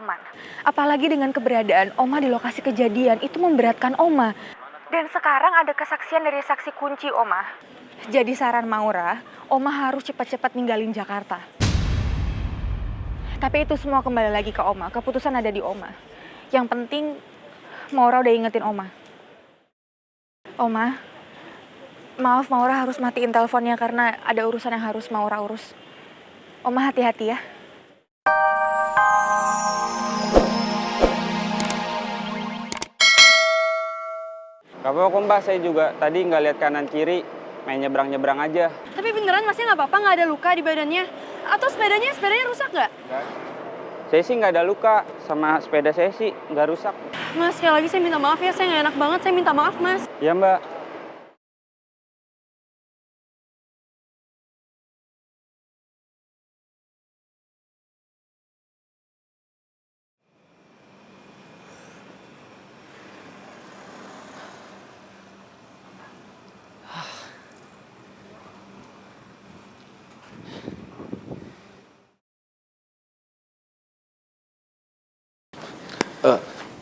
aman. Apalagi dengan keberadaan Oma di lokasi kejadian itu memberatkan Oma. Dan sekarang ada kesaksian dari saksi kunci Oma. Jadi saran Maura, Oma harus cepat-cepat ninggalin Jakarta. Tapi itu semua kembali lagi ke Oma, keputusan ada di Oma. Yang penting Maura udah ingetin Oma. Oma, maaf Maura harus matiin teleponnya karena ada urusan yang harus Maura urus. Oma hati-hati ya. Gak apa-apa kok Mbak, saya juga tadi nggak lihat kanan kiri, main nyebrang-nyebrang aja. Tapi beneran masnya nggak apa-apa, nggak ada luka di badannya? Atau sepedanya rusak nggak? Saya sih nggak ada luka, sama sepeda saya sih nggak rusak. Mas, sekali lagi saya minta maaf ya, saya nggak enak banget, saya minta maaf Mas. Ya Mbak.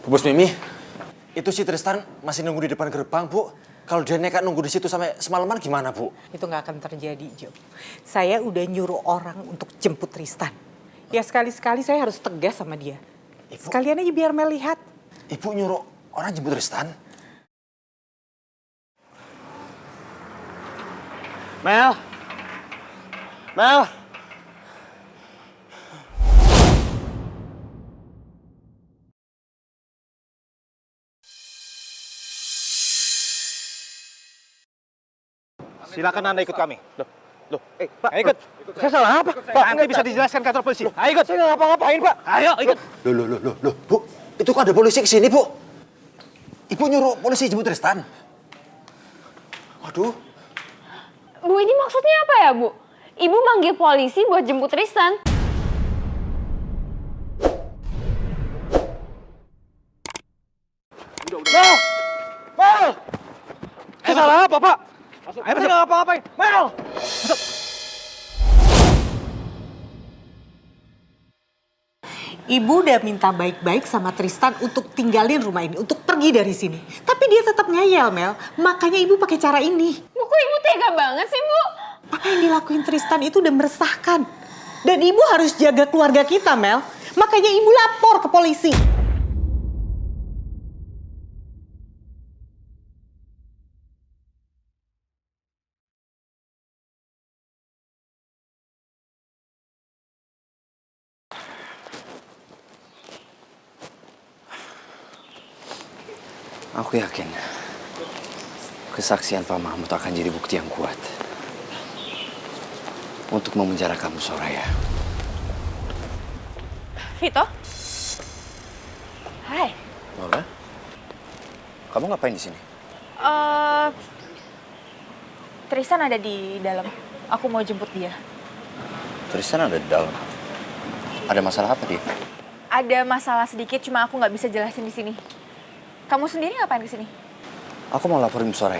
Bu Bos Mimi, itu si Tristan masih nunggu di depan gerbang, Bu. Kalau dia nekat nunggu di situ sampai semalaman gimana, Bu? Itu nggak akan terjadi, Jo. Saya udah nyuruh orang untuk jemput Tristan. Ya sekali-sekali saya harus tegas sama dia. Ibu, Sekalian aja biar Mel lihat. Ibu nyuruh orang jemput Tristan? Mel! Mel! Silakan Anda ikut kami. Pak, ikut. Saya salah apa? Pak, nanti bisa dijelaskan kantor polisi. Ayo ikut. Saya nggak ngapa-ngapain, Pak. Ayo ikut. Loh, Bu. Itu kok ada polisi kesini, Bu? Ibu nyuruh polisi jemput Tristan? Waduh. Bu, ini maksudnya apa ya, Bu? Ibu manggil polisi buat jemput Tristan. Mel! Mel! Saya salah apa, Pak? Ayo, saya nggak ngapa-ngapain. Mel! Ibu udah minta baik-baik sama Tristan untuk tinggalin rumah ini, untuk pergi dari sini. Tapi dia tetap ngeyel, Mel. Makanya ibu pakai cara ini. Bu, kok ibu tega banget sih, Bu? Apa yang dilakuin Tristan itu udah meresahkan. Dan ibu harus jaga keluarga kita, Mel. Makanya ibu lapor ke polisi. Aku yakin kesaksian Pak Mahmud akan jadi bukti yang kuat untuk memenjara kamu, Soraya. Vito? Hai. Laura, kamu ngapain di sini? Tristan ada di dalam. Aku mau jemput dia. Tristan ada di dalam. Ada masalah apa dia? Ada masalah sedikit, cuma aku nggak bisa jelasin di sini. Kamu sendiri ngapain ke sini? Aku mau laporin Soraya.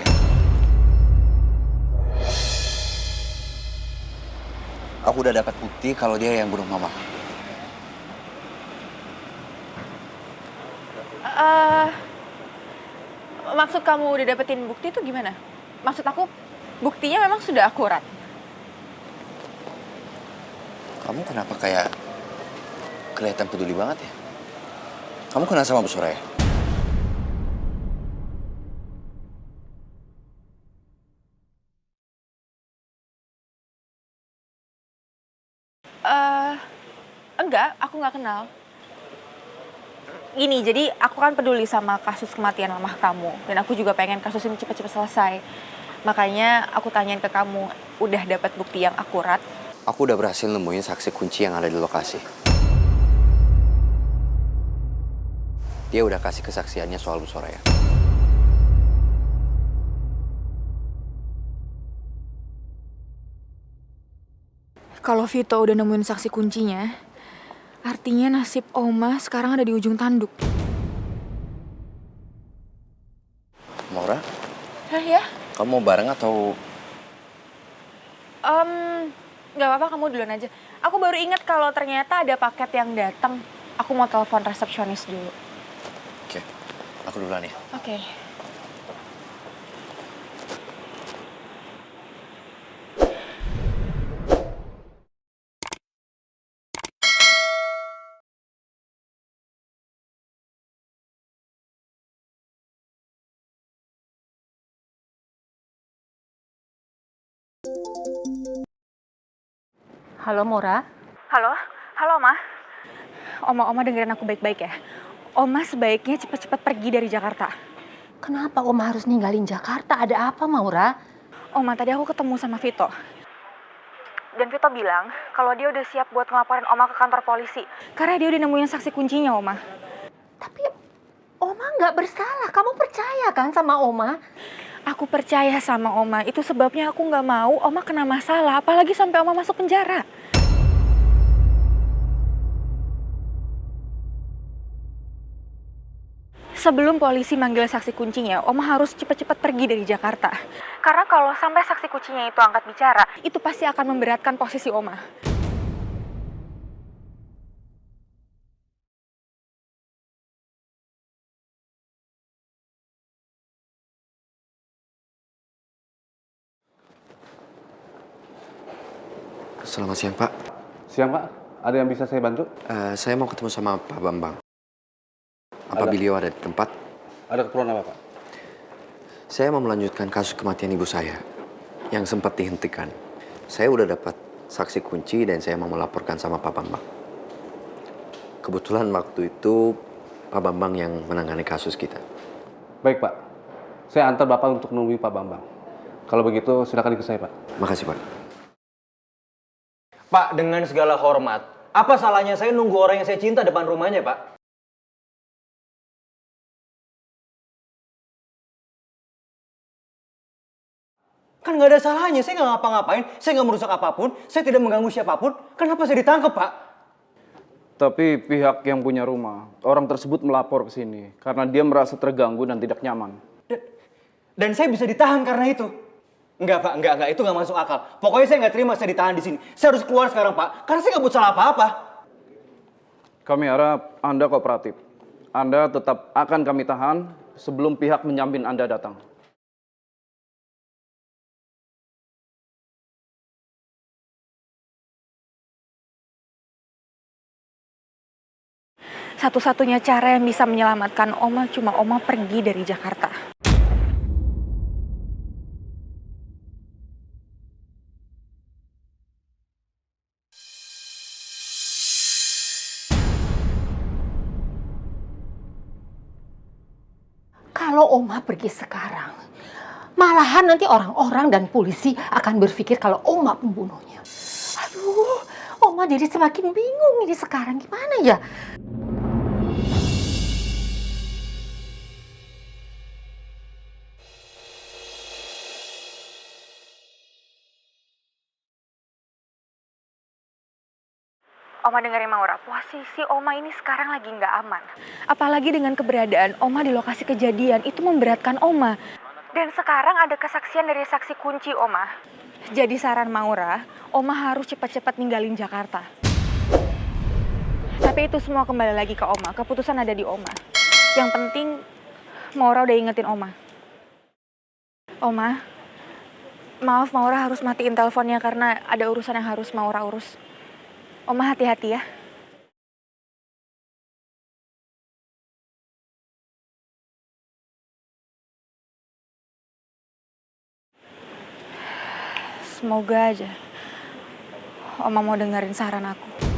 Aku udah dapat bukti kalau dia yang bunuh Mama. Maksud kamu udah dapetin bukti itu gimana? Maksud aku, buktinya memang sudah akurat. Kamu kenapa kayak kelihatan peduli banget ya? Kamu kenal sama Bu Soraya? Enggak, aku nggak kenal. Gini, jadi aku kan peduli sama kasus kematian mamah kamu. Dan aku juga pengen kasus ini cepat-cepat selesai. Makanya aku tanyain ke kamu, udah dapat bukti yang akurat? Aku udah berhasil nemuin saksi kunci yang ada di lokasi. Dia udah kasih kesaksiannya soal Bu Soraya. Kalau Vito udah nemuin saksi kuncinya, artinya nasib Oma sekarang ada di ujung tanduk. Maura, Ya? kamu mau bareng atau... Nggak apa-apa, kamu duluan aja. Aku baru ingat kalau ternyata ada paket yang datang. Aku mau telepon resepsionis dulu. Oke, aku duluan ya. Oke. Halo Mora, Halo, halo Oma. Oma dengerin aku baik-baik ya. Oma sebaiknya cepat-cepat pergi dari Jakarta. kenapa Oma harus ninggalin Jakarta? Ada apa Maura? Oma, tadi aku ketemu sama Vito. Dan Vito bilang kalau dia udah siap buat ngelaporin Oma ke kantor polisi. Karena dia udah nemuin saksi kuncinya, Oma. Tapi Oma nggak bersalah, kamu percaya kan sama Oma? Aku percaya sama Oma. Itu sebabnya aku nggak mau Oma kena masalah. Apalagi sampai Oma masuk penjara. Sebelum polisi manggil saksi kuncinya, Oma harus cepat-cepat pergi dari Jakarta. Karena kalau sampai saksi kuncinya itu angkat bicara, itu pasti akan memberatkan posisi Oma. Selamat siang, Pak. Siang, Pak. Ada yang bisa saya bantu? Saya mau ketemu sama Pak Bambang. Apa Ada. beliau ada di tempat? Ada keperluan apa, Pak? Saya mau melanjutkan kasus kematian ibu saya yang sempat dihentikan. Saya udah dapat saksi kunci dan saya mau melaporkan sama Pak Bambang. Kebetulan waktu itu Pak Bambang yang menangani kasus kita. Baik, Pak. Saya antar Bapak untuk menemui Pak Bambang. Kalau begitu, silakan ikut saya, Pak. Makasih, Pak. Pak, dengan segala hormat, apa salahnya saya nunggu orang yang saya cinta depan rumahnya, Pak? Kan nggak ada salahnya, saya nggak ngapa-ngapain, saya nggak merusak apapun, saya tidak mengganggu siapapun. Kenapa saya ditangkap, Pak? Tapi pihak yang punya rumah, orang tersebut melapor ke sini karena dia merasa terganggu dan tidak nyaman. Dan saya bisa ditahan karena itu. Enggak, Pak, enggak, itu nggak masuk akal. Pokoknya saya nggak terima saya ditahan di sini. Saya harus keluar sekarang, Pak, karena saya nggak buat salah apa-apa. Kami harap Anda kooperatif. Anda tetap akan kami tahan sebelum pihak menjamin Anda datang. Satu-satunya cara yang bisa menyelamatkan Oma cuma Oma pergi dari Jakarta. Kalau Oma pergi sekarang, malahan nanti orang-orang dan polisi akan berpikir kalau Oma pembunuhnya. Aduh, Oma jadi semakin bingung ini sekarang gimana ya? Oma dengerin Maura, posisi Oma ini sekarang lagi nggak aman. Apalagi dengan keberadaan Oma di lokasi kejadian, itu memberatkan Oma. Dan sekarang ada kesaksian dari saksi kunci Oma. Jadi saran Maura, Oma harus cepat-cepat ninggalin Jakarta. Tapi itu semua kembali lagi ke Oma, keputusan ada di Oma. Yang penting, Maura udah ingetin Oma. Oma, maaf Maura harus matiin teleponnya karena ada urusan yang harus Maura urus. Oma hati-hati ya. Semoga aja Oma mau dengerin saran aku.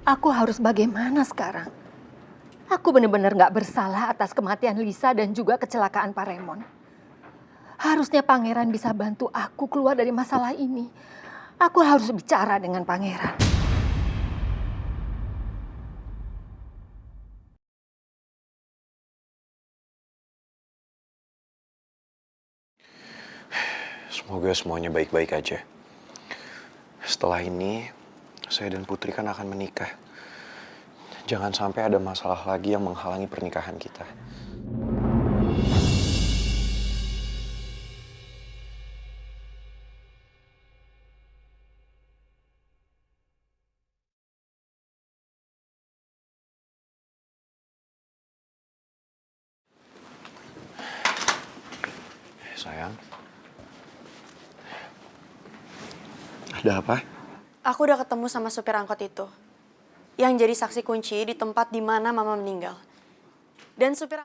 Aku harus bagaimana sekarang? Aku benar-benar nggak bersalah atas kematian Lisa dan juga kecelakaan Pak Raymond. Harusnya Pangeran bisa bantu aku keluar dari masalah ini. Aku harus bicara dengan Pangeran. Semoga semuanya baik-baik aja. Setelah ini, saya dan Putri kan akan menikah. Jangan sampai ada masalah lagi yang menghalangi pernikahan kita. Sayang. Ada apa? Aku udah ketemu sama supir angkot itu. Yang jadi saksi kunci di tempat di mana Mama meninggal. Dan supir